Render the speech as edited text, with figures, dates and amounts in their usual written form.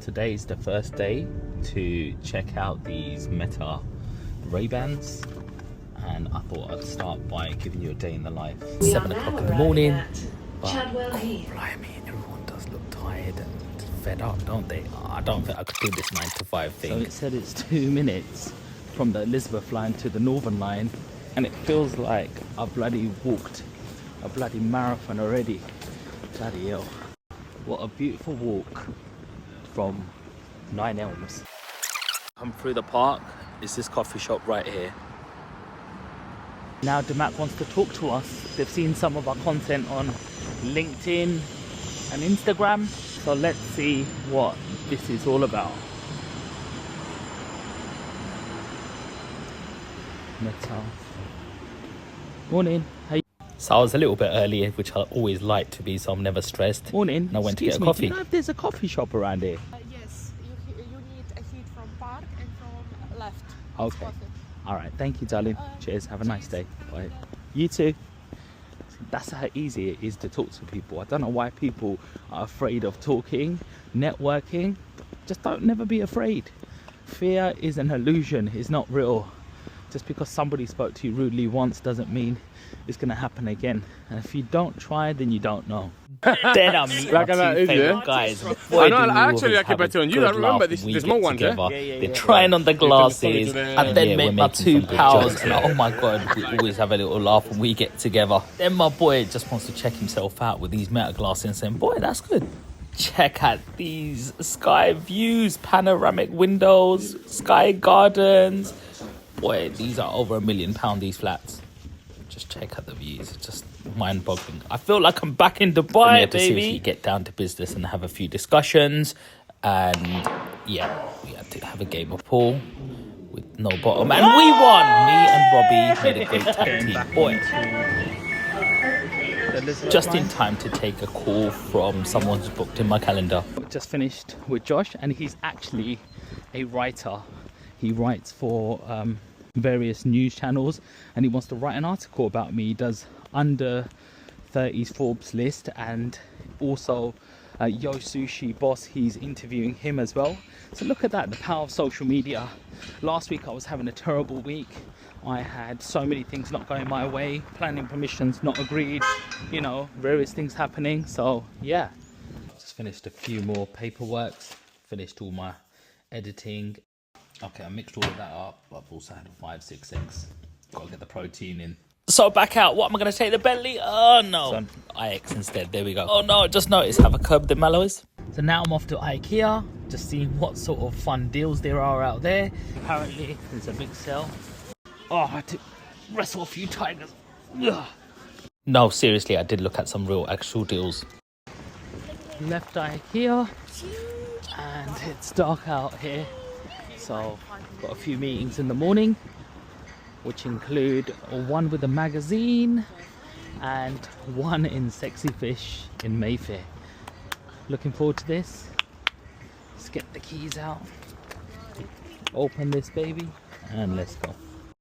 Today's the first day to check out these Meta Ray-Bans, and I thought I'd start by giving you a day in the life. 7 o'clock in the morning, but blimey, everyone does look tired and fed up, don't they? I don't think I could do this 9 to 5 thing. So it said it's 2 minutes from the Elizabeth line to the Northern line, and it feels like I've bloody walked a bloody marathon already. Bloody hell. What a beautiful walk from 9 Elms. Come through the park, is this coffee shop right here. Now Demac wants to talk to us. They've seen some of our content on LinkedIn and Instagram, so let's see what this is all about. Meta. Morning. Hey. So I was a little bit earlier, which I always like to be, so I'm never stressed. Morning. And I went to get a coffee. Do you know if there's a coffee shop around here? Yes, you need a seat from park and from left. Okay. All right. Thank you, darling. Cheers. Have a nice day. Bye. You too. That's how easy it is to talk to people. I don't know why people are afraid of talking, networking. Just never be afraid. Fear is an illusion. It's not real. Just because somebody spoke to you rudely once doesn't mean it's going to happen again. And if you don't try, then you don't know. Then I'm meeting my two favourite guys. I know, I actually like it better on you. I remember there's more ones, yeah? They're trying on the glasses, and then make my 2 pals. And oh my god, we always have a little laugh when we get together. Then my boy just wants to check himself out with these Meta glasses and saying, boy, that's good. Check out these sky views, panoramic windows, sky gardens. Boy, these are over £1 million, these flats. Just check out the views. It's just mind-boggling. I feel like I'm back in Dubai, baby. To seriously get down to business and have a few discussions. And yeah, we had to have a game of pool with no bottom. And we won! Me and Robbie made a great tag team. Boy. Just in time to take a call from someone who's booked in my calendar. Just finished with Josh, and he's actually a writer. He writes for various news channels, and he wants to write an article about me. He does under 30s Forbes list, and also Yo Sushi boss, he's interviewing him as well. So look at that, the power of social media. Last week I was having a terrible week. I had so many things not going my way, planning permissions not agreed, you know, various things happening. So yeah, just finished a few more paperworks, finished all my editing. Okay, I mixed all of that up, but I've also had a 5, 6 eggs. Got to get the protein in. So back out, what am I going to take, the Bentley? Oh no, so IX instead, there we go. Oh no, just noticed, have a curb the mallows. So now I'm off to IKEA, just seeing what sort of fun deals there are out there. Apparently, there's a big sale. Oh, I had to wrestle a few tigers. Ugh. No, seriously, I did look at some real actual deals. Left IKEA, and it's dark out here. So, got a few meetings in the morning, which include one with a magazine and one in Sexy Fish in Mayfair. Looking forward to this. Let's get the keys out, open this baby, and let's go.